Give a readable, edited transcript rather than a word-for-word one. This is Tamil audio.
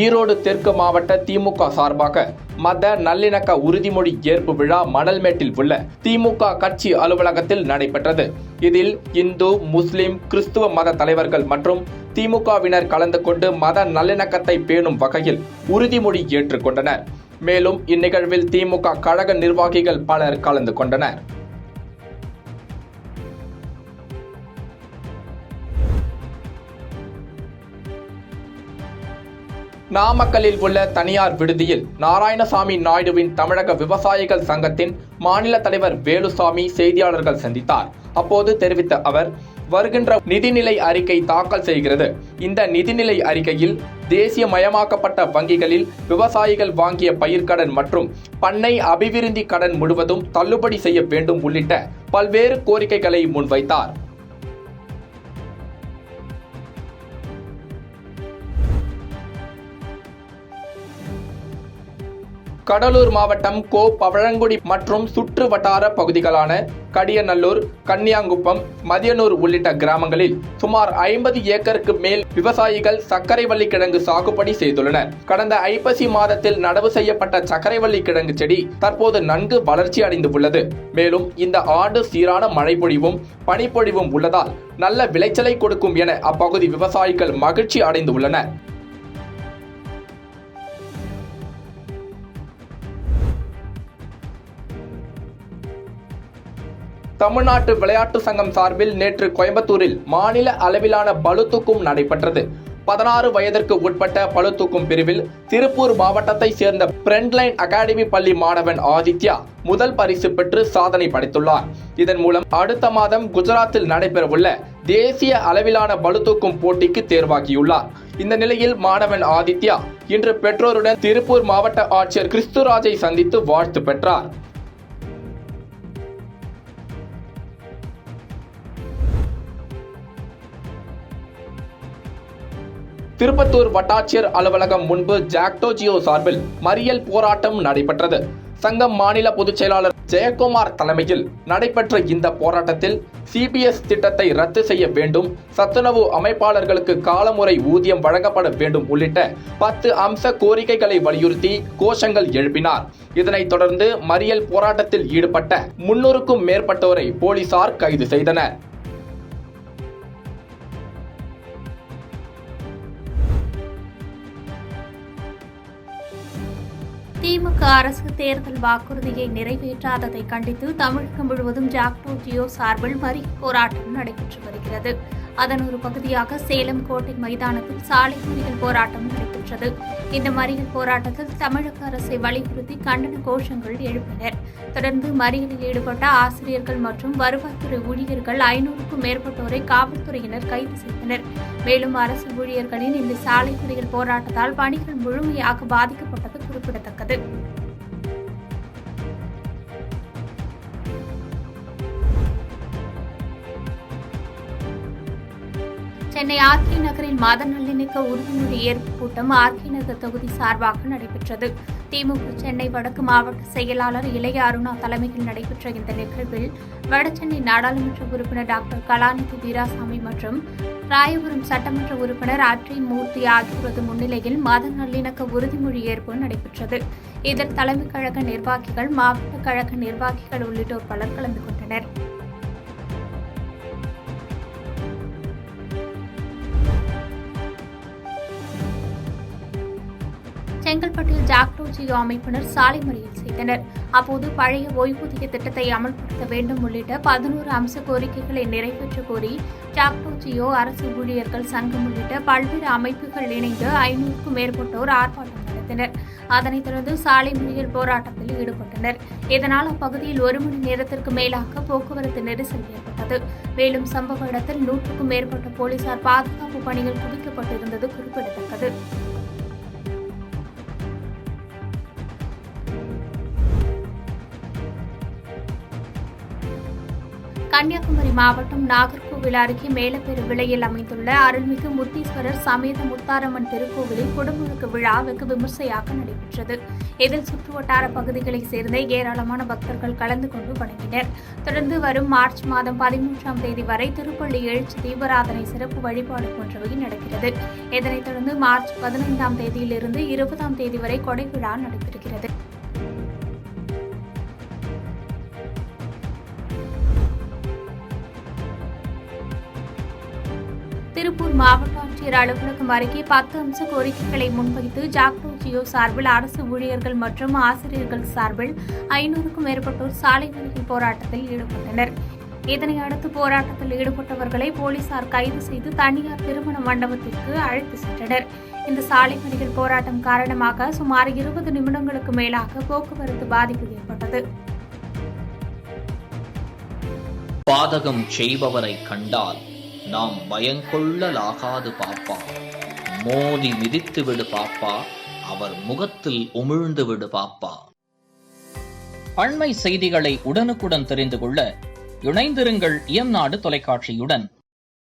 ஈரோடு தெற்கு மாவட்ட திமுக சார்பாக மத நல்லிணக்க உறுதிமொழி ஏற்பு விழா மணல்மேட்டில் உள்ள திமுக கட்சி அலுவலகத்தில் நடைபெற்றது. இதில் இந்து, முஸ்லிம், கிறிஸ்துவ மத தலைவர்கள் மற்றும் திமுகவினர் கலந்து கொண்டு மத நல்லிணக்கத்தை பேணும் வகையில் உறுதிமொழி ஏற்றுக்கொண்டனர். மேலும் இந்நிகழ்வில் திமுக கழக நிர்வாகிகள் பலர் கலந்து கொண்டனர். நாமக்கல்லில் உள்ள தனியார் விடுதியில் நாராயணசாமி நாயுடுவின் தமிழக விவசாயிகள் சங்கத்தின் மாநில தலைவர் வேலுசாமி செய்தியாளர்கள் சந்தித்தார். அப்போது தெரிவித்த அவர், வருகின்ற நிதிநிலை அறிக்கை தாக்கல் செய்கிறது. இந்த நிதிநிலை அறிக்கையில் தேசியமயமாக்கப்பட்ட வங்கிகளில் விவசாயிகள் வாங்கிய பயிர்க்கடன் மற்றும் பண்ணை அபிவிருத்தி கடன் முழுவதும் தள்ளுபடி செய்ய வேண்டும் உள்ளிட்ட பல்வேறு கோரிக்கைகளை முன்வைத்தார். கடலூர் மாவட்டம் கோ பவழங்குடி மற்றும் சுற்று வட்டார பகுதிகளான கடியநல்லூர், கன்னியாங்குப்பம், மதியனூர் உள்ளிட்ட கிராமங்களில் சுமார் 50 ஏக்கருக்கு மேல் விவசாயிகள் சர்க்கரைவள்ளி கிழங்கு சாகுபடி செய்துள்ளனர். கடந்த ஐப்பசி மாதத்தில் நடவு செய்யப்பட்ட சர்க்கரைவள்ளி கிழங்கு செடி தற்போது நன்கு வளர்ச்சி அடைந்து உள்ளது. மேலும் இந்த ஆண்டு சீரான மழைப்பொழிவும் பனிப்பொழிவும் உள்ளதால் நல்ல விளைச்சலை கொடுக்கும் என அப்பகுதி விவசாயிகள் மகிழ்ச்சி அடைந்து உள்ளனர். தமிழ்நாட்டு விளையாட்டு சங்கம் சார்பில் நேற்று கோயம்புத்தூரில் மாநில அளவிலான பளுதூக்கும் நடைபெற்றது. 16 வயதிற்கு உட்பட்ட பளுதூக்கும் பிரிவில் திருப்பூர் மாவட்டத்தை சேர்ந்த ஃப்ரண்ட்லைன் அகாடமி பள்ளி மாணவன் ஆதித்யா முதல் பரிசு பெற்று சாதனை படைத்துள்ளார். இதன் மூலம் அடுத்த மாதம் குஜராத்தில் நடைபெறவுள்ள தேசிய அளவிலான பளுதூக்கும் போட்டிக்கு தேர்வாகியுள்ளார். இந்த நிலையில் மாணவன் ஆதித்யா இன்று பெற்றோருடன் திருப்பூர் மாவட்ட ஆட்சியர் கிறிஸ்துராஜை சந்தித்து வாழ்த்து பெற்றார். திருப்பத்தூர் வட்டாட்சியர் அலுவலகம் முன்பு ஜாக்டோ ஜியோ சார்பில் மறியல் போராட்டம் நடைபெற்றது. சங்கம் மாநில பொதுச் செயலாளர் ஜெயக்குமார் தலைமையில் நடைபெற்ற இந்த போராட்டத்தில் சிபிஎஸ் திட்டத்தை ரத்து செய்ய வேண்டும், சத்துணவு அமைப்பாளர்களுக்கு காலமுறை ஊதியம் வழங்கப்பட வேண்டும் உள்ளிட்ட 10 அம்ச கோரிக்கைகளை வலியுறுத்தி கோஷங்கள் எழுப்பினார். இதனைத் தொடர்ந்து மறியல் போராட்டத்தில் ஈடுபட்ட 300க்கும் மேற்பட்டோரை போலீசார் கைது செய்தனர். திமுக அரசு தேர்தல் வாக்குறுதியை நிறைவேற்றாததை கண்டித்து தமிழகம் முழுவதும் ஜாக்டோ ஜியோ சார்பில் மறியல் போராட்டம் நடைபெற்று வருகிறது. அதன் ஒரு பகுதியாக சேலம் கோட்டை மைதானத்தில் சாலை மறியல் போராட்டம் நடைபெற்றது. இந்த மறியல் போராட்டத்தில் தமிழக அரசை வலியுறுத்தி கண்டன கோஷங்கள் எழுப்பினர். தொடர்ந்து மறியலில் ஈடுபட்ட ஆசிரியர்கள் மற்றும் வருவாய்த்துறை ஊழியர்கள் 500க்கும் மேற்பட்டோரை காவல்துறையினர் கைது செய்தனர். மேலும் அரசு ஊழியர்களின் இந்த சாலை மறியல் போராட்டத்தால் பணிகள் முழுமையாக பாதிக்கப்பட்டது குறிப்பிடத்தக்கது. சென்னை ஆர்கே நகரில் மத நல்லிணக்க உறுதிமொழி ஏற்பு கூட்டம் ஆர்கே நகர் தொகுதி சார்பாக நடைபெற்றது. திமுக சென்னை வடக்கு மாவட்ட செயலாளர் இளைய அருணா தலைமையில் நடைபெற்ற இந்த நிகழ்வில் வடசென்னை நாடாளுமன்ற உறுப்பினர் டாக்டர் கலாநிதி வீராசாமி மற்றும் ராயபுரம் சட்டமன்ற உறுப்பினர் அட்ரி மூர்த்தி ஆகியோரது முன்னிலையில் மத நல்லிணக்க உறுதிமொழி ஏற்பு நடைபெற்றது. இதில் தலைமை கழக நிர்வாகிகள், மாவட்ட கழக நிர்வாகிகள் உள்ளிட்டோர் பலர் கலந்து கொண்டனர். செங்கல்பட்டில் ஜாக்டோ ஜியோ அமைப்பினர் சாலை மறியல் செய்தனர். அப்போது பழைய ஓய்வூதிய திட்டத்தை அமல்படுத்த வேண்டும் உள்ளிட்ட 11 அம்ச கோரிக்கைகளை நிறைவேற்ற கோரி ஜாக்டோ ஜியோ, அரசு ஊழியர்கள் சங்கம் உள்ளிட்ட பல்வேறு அமைப்புகள் இணைந்து 500க்கும் மேற்பட்டோர் ஆர்ப்பாட்டம் நடத்தினர். அதனைத் தொடர்ந்து சாலை மறியல் போராட்டத்தில் ஈடுபட்டனர். இதனால் அப்பகுதியில் 1 மணி நேரத்திற்கு மேலாக போக்குவரத்து நெரிசல் ஏற்பட்டது. மேலும் சம்பவ இடத்தில் 100க்கும் மேற்பட்ட போலீசார் பாதுகாப்பு பணிகள் குவிக்கப்பட்டிருந்தது குறிப்பிடத்தக்கது. கன்னியாகுமரி மாவட்டம் நாகர்கோவில் நாகர்கோவில் அருகே மேலப்பெரு விலையில் அமைந்துள்ள அருள்மிகு முத்தீஸ்வரர் சமேத முத்தாரம்மன் திருக்கோவிலில் குடமுழுக்கு விழா வெகு விமர்சையாக நடைபெற்றது. இதில் சுற்றுவட்டார பகுதிகளைச் சேர்ந்த ஏராளமான பக்தர்கள் கலந்து கொண்டு வணங்கினர். தொடர்ந்து வரும் மார்ச் மாதம் 13ஆம் தேதி வரை திருப்பள்ளி எழுச்சி தீபாராதனை சிறப்பு வழிபாடு போன்றவை நடக்கிறது. இதனைத் தொடர்ந்து மார்ச் 15ஆம் தேதியிலிருந்து 20ஆம் தேதி வரை கொடை விழா நடைபெறுகிறது. திருப்பூர் மாவட்ட ஆட்சியர் அலுவலகம் அருகே 10 அம்ச கோரிக்கைகளை முன்வைத்து ஜாக்டோ ஜியோ சார்பில் அரசு ஊழியர்கள் மற்றும் ஆசிரியர்கள் சார்பில் 500க்கும் மேற்பட்டோர் சாலை மறியல் போராட்டத்தில் ஈடுபட்டனர். இதனையடுத்து போராட்டத்தில் ஈடுபட்டவர்களை போலீசார் கைது செய்து தனியார் திருமண மண்டபத்திற்கு அழைத்து சென்றனர். இந்த சாலை மறியல் போராட்டம் காரணமாக சுமார் 20 நிமிடங்களுக்கு மேலாக போக்குவரத்து பாதிப்பு ஏற்பட்டது. பாதகம் செய்பவரை கண்டால் நாம் பயங்கொள்ளலாகாது பாப்பா, மோதி மிதித்து விடு பாப்பா, அவர் முகத்தில் உமிழ்ந்து விடு பாப்பா. அண்மை செய்திகளை உடனுக்குடன் தெரிந்து கொள்ள இணைந்திருங்கள் இயம்நாடு தொலைக்காட்சியுடன்.